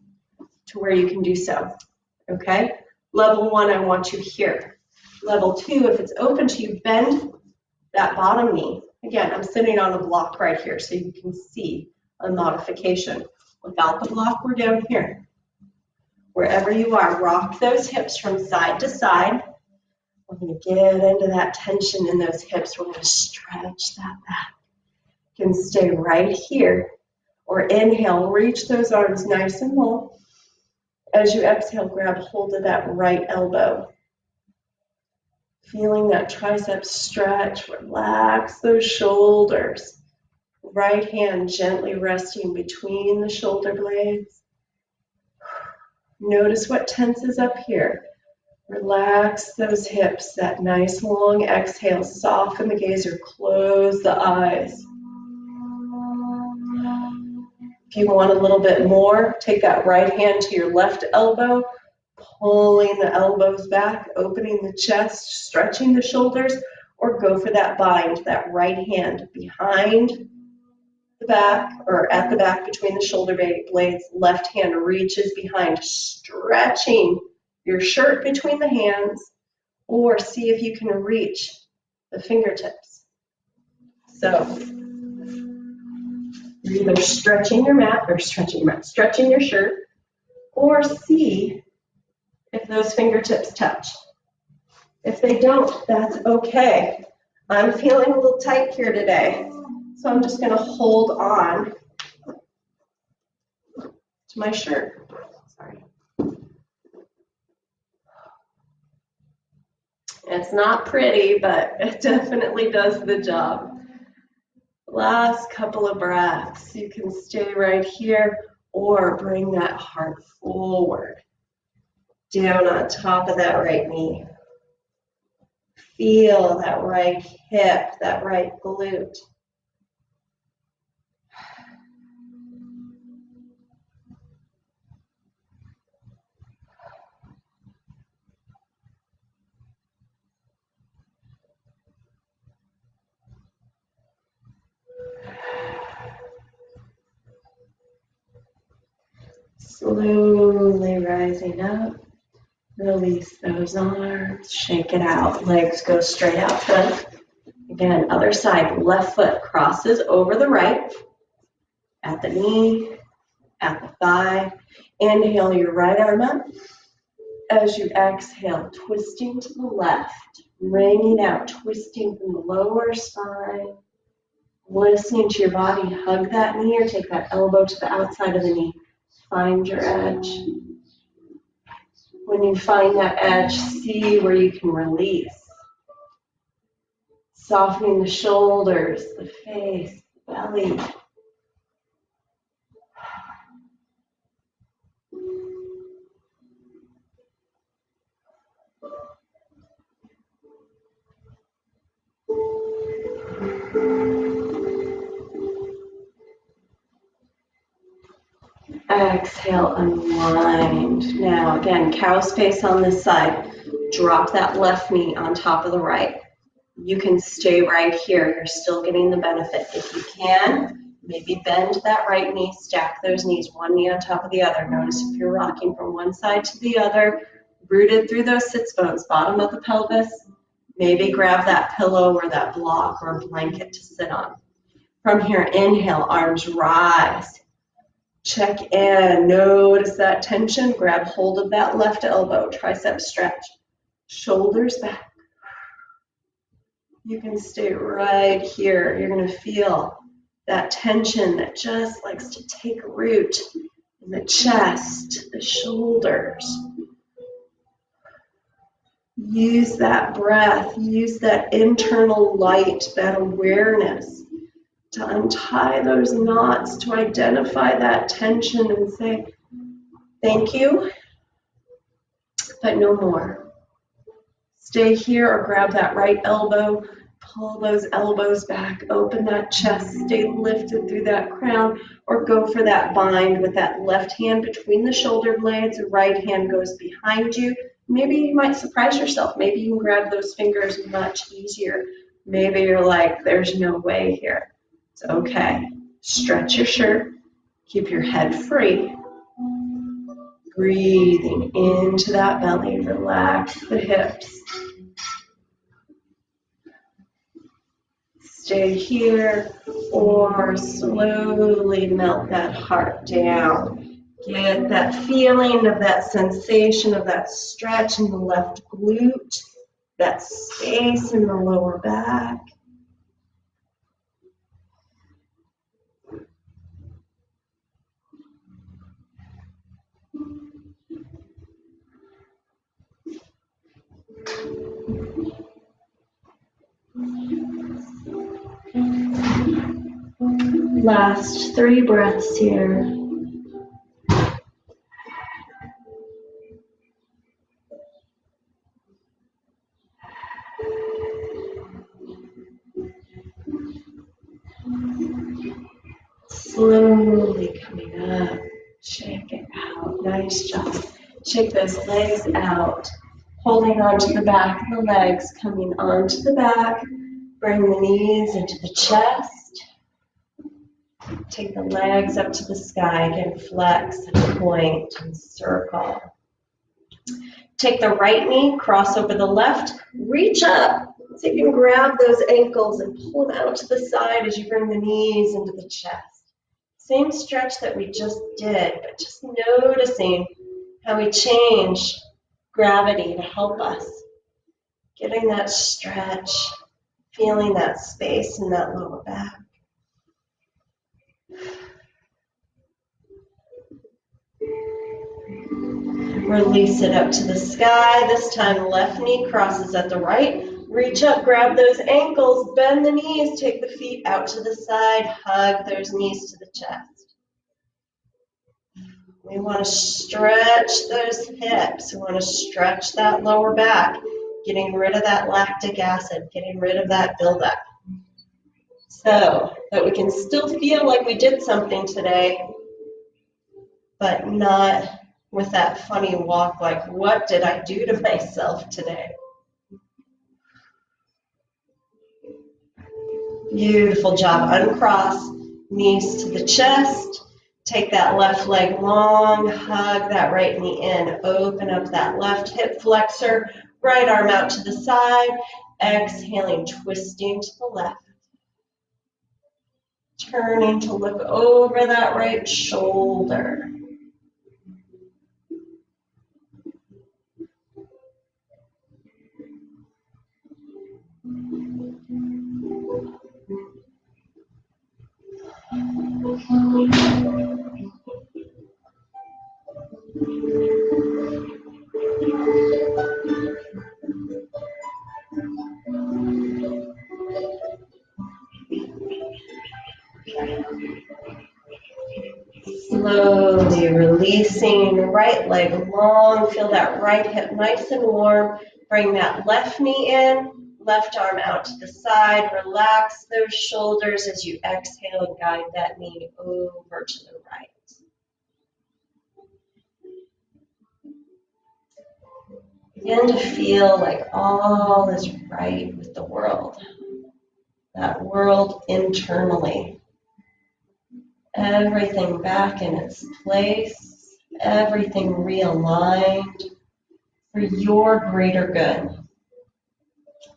to where you can do so. Okay? Level 1, I want you here. Level 2, if it's open to you, bend that bottom knee. Again, I'm sitting on a block right here so you can see a modification. Without the block, we're down here. Wherever you are, rock those hips from side to side. We're going to get into that tension in those hips. We're going to stretch that back. You can stay right here. Or inhale, reach those arms nice and long. As you exhale, grab hold of that right elbow. Feeling that tricep stretch, relax those shoulders. Right hand gently resting between the shoulder blades. Notice what tenses up here. Relax those hips, that nice long exhale. Soften the gaze or close the eyes. If you want a little bit more, take that right hand to your left elbow, pulling the elbows back, opening the chest, stretching the shoulders, or go for that bind, that right hand behind the back or at the back between the shoulder blades. Left hand reaches behind, stretching your shirt between the hands, or see if you can reach the fingertips. So you're either stretching your mat or stretching your shirt, or see if those fingertips touch. If they don't, that's okay. I'm feeling a little tight here today, so I'm just going to hold on to my shirt. Sorry. It's not pretty, but it definitely does the job. Last couple of breaths. You can stay right here or bring that heart forward. Down on top of that right knee. Feel that right hip, that right glute. Slowly rising up. Release those arms, shake it out. Legs go straight out front. Again, other side, left foot crosses over the right, at the knee, at the thigh. Inhale your right arm up. As you exhale, twisting to the left, wringing out, twisting from the lower spine. Listening to your body, hug that knee or take that elbow to the outside of the knee. Find your edge. When you find that edge, see where you can release. Softening the shoulders, the face, the belly. Exhale, unwind. Now, again, cow's face on this side. Drop that left knee on top of the right. You can stay right here. You're still getting the benefit. If you can, maybe bend that right knee, stack those knees, one knee on top of the other. Notice if you're rocking from one side to the other, rooted through those sits bones, bottom of the pelvis. Maybe grab that pillow or that block or a blanket to sit on. From here, inhale, arms rise. Check in, notice that tension, grab hold of that left elbow, tricep stretch, shoulders back. You can stay right here. You're going to feel that tension that just likes to take root in the chest, the shoulders. Use that breath, use that internal light, that awareness to untie those knots, to identify that tension and say, thank you, but no more. Stay here or grab that right elbow, pull those elbows back, open that chest, stay lifted through that crown, or go for that bind with that left hand between the shoulder blades, the right hand goes behind you. Maybe you might surprise yourself. Maybe you can grab those fingers much easier. Maybe you're like, there's no way here. It's okay. Stretch your shirt, keep your head free. Breathing into that belly, relax the hips. Stay here or slowly melt that heart down. Get that feeling of that sensation of that stretch in the left glute, that space in the lower back. Last 3 breaths here. Slowly coming up. Shake it out. Nice job. Shake those legs out. Holding onto the back of the legs, coming onto the back. Bring the knees into the chest. Take the legs up to the sky. Again, flex and point and circle. Take the right knee, cross over the left, reach up. So you can grab those ankles and pull them out to the side as you bring the knees into the chest. Same stretch that we just did, but just noticing how we change gravity to help us. Getting that stretch, feeling that space in that lower back. Release it up to the sky. This time left knee crosses at the right. Reach up, grab those ankles, bend the knees, take the feet out to the side, hug those knees to the chest. We want to stretch those hips. We want to stretch that lower back, getting rid of that lactic acid, getting rid of that buildup. So that we can still feel like we did something today, but not with that funny walk like, what did I do to myself today? Beautiful job. Uncross, knees to the chest. Take that left leg long, hug that right knee in. Open up that left hip flexor, right arm out to the side. Exhaling, twisting to the left. Turning to look over that right shoulder. Slowly releasing, right leg long, feel that right hip nice and warm. Bring that left knee in, left arm out to the side. Relax those shoulders as you exhale and guide that knee over to the right. Begin to feel like all is right with the world, that world internally. Everything back in its place, everything realigned for your greater good.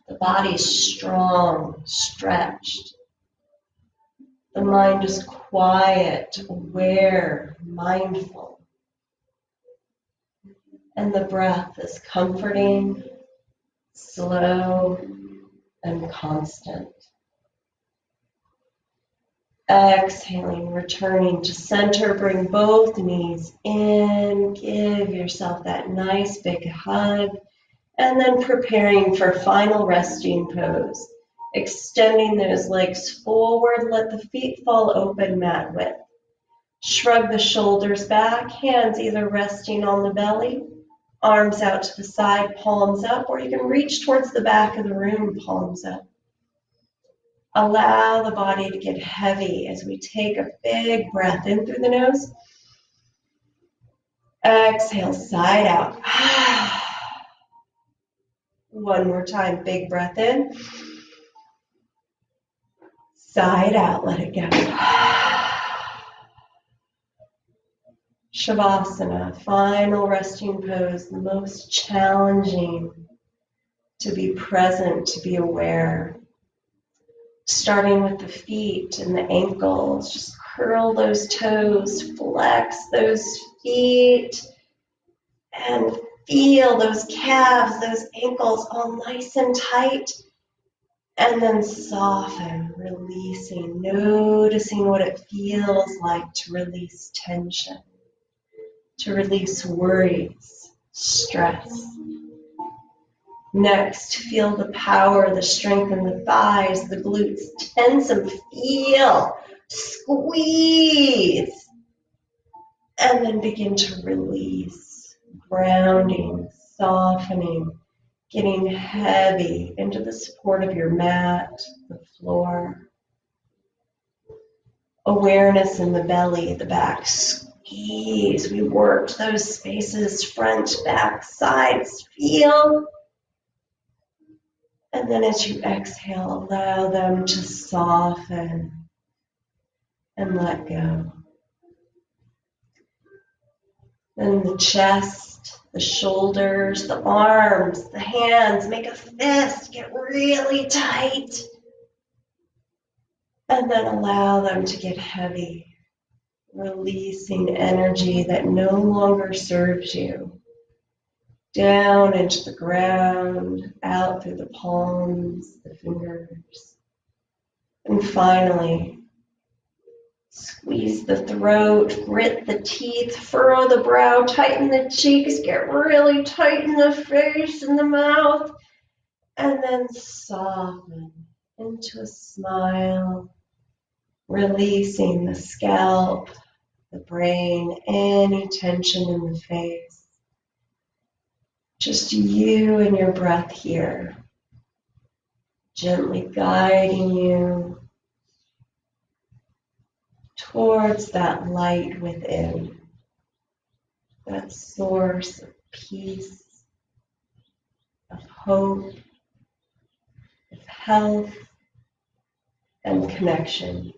The body's strong, stretched. The mind is quiet, aware, mindful. And the breath is comforting, slow, and constant. Exhaling, returning to center, bring both knees in, give yourself that nice big hug, and then preparing for final resting pose. Extending those legs forward, let the feet fall open mat width. Shrug the shoulders back, hands either resting on the belly, arms out to the side, palms up, or you can reach towards the back of the room, palms up. Allow the body to get heavy as we take a big breath in through the nose. Exhale, side out. One more time, big breath in. Side out, let it go. Shavasana, final resting pose, the most challenging to be present, to be aware. Starting with the feet and the ankles, just curl those toes, flex those feet, and feel those calves, those ankles all nice and tight. And then soften, releasing, noticing what it feels like to release tension, to release worries, stress. Next, feel the power, the strength in the thighs, the glutes, tense and feel, squeeze, and then begin to release, grounding, softening, getting heavy into the support of your mat, the floor. Awareness in the belly, the back, squeeze. We worked those spaces, front, back, sides, feel. And then as you exhale, allow them to soften and let go. Then the chest, the shoulders, the arms, the hands, make a fist, get really tight. And then allow them to get heavy, releasing energy that no longer serves you. Down into the ground, out through the palms, the fingers. And finally, squeeze the throat, grit the teeth, furrow the brow, tighten the cheeks, get really tight in the face and the mouth, and then soften into a smile, releasing the scalp, the brain, any tension in the face. Just you and your breath here, gently guiding you towards that light within, that source of peace, of hope, of health, and connection.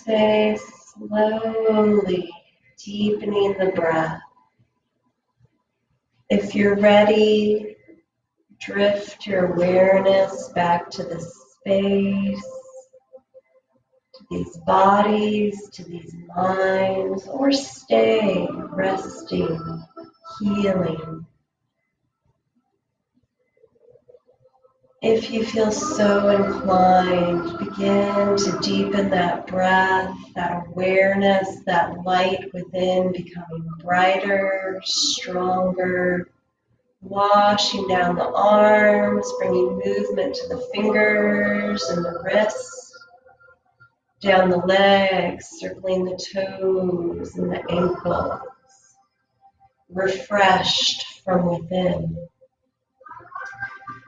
space, slowly deepening the breath. If you're ready, drift your awareness back to the space, to these bodies, to these minds, or stay resting, healing. If you feel so inclined, begin to deepen that breath, that awareness, that light within becoming brighter, stronger, washing down the arms, bringing movement to the fingers and the wrists, down the legs, circling the toes and the ankles, refreshed from within.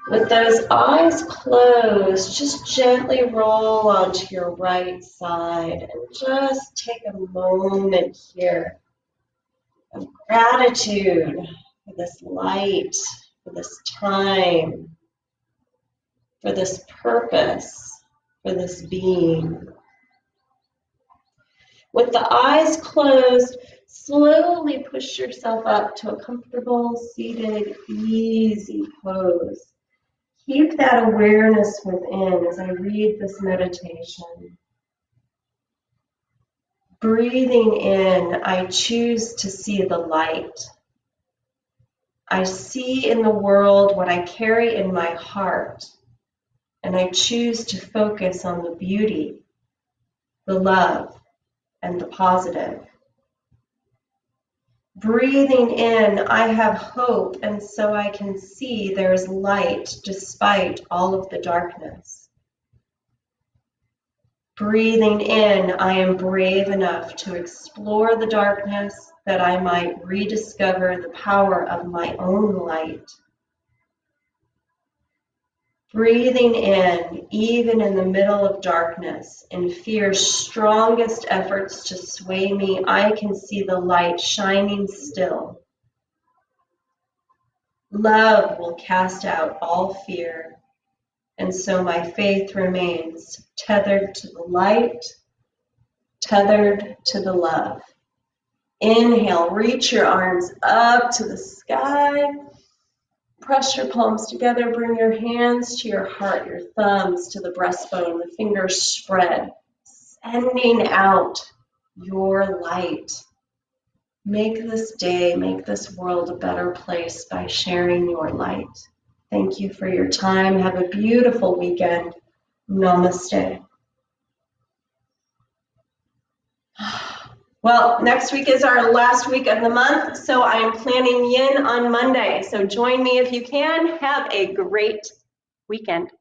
With those eyes closed, just gently roll onto your right side and just take a moment here of gratitude for this light, for this time, for this purpose, for this being. With the eyes closed, slowly push yourself up to a comfortable, seated, easy pose. Keep that awareness within as I read this meditation. Breathing in, I choose to see the light. I see in the world what I carry in my heart, and I choose to focus on the beauty, the love, and the positive. Breathing in, I have hope, and so I can see there is light despite all of the darkness. Breathing in, I am brave enough to explore the darkness that I might rediscover the power of my own light. Breathing in, even in the middle of darkness, in fear's strongest efforts to sway me, I can see the light shining still. Love will cast out all fear, and so my faith remains tethered to the light, tethered to the love. Inhale, reach your arms up to the sky. Press your palms together, bring your hands to your heart, your thumbs to the breastbone, the fingers spread, sending out your light. Make this day, make this world a better place by sharing your light. Thank you for your time. Have a beautiful weekend. Namaste. Well, next week is our last week of the month, so I am planning yin on Monday. So join me if you can. Have a great weekend.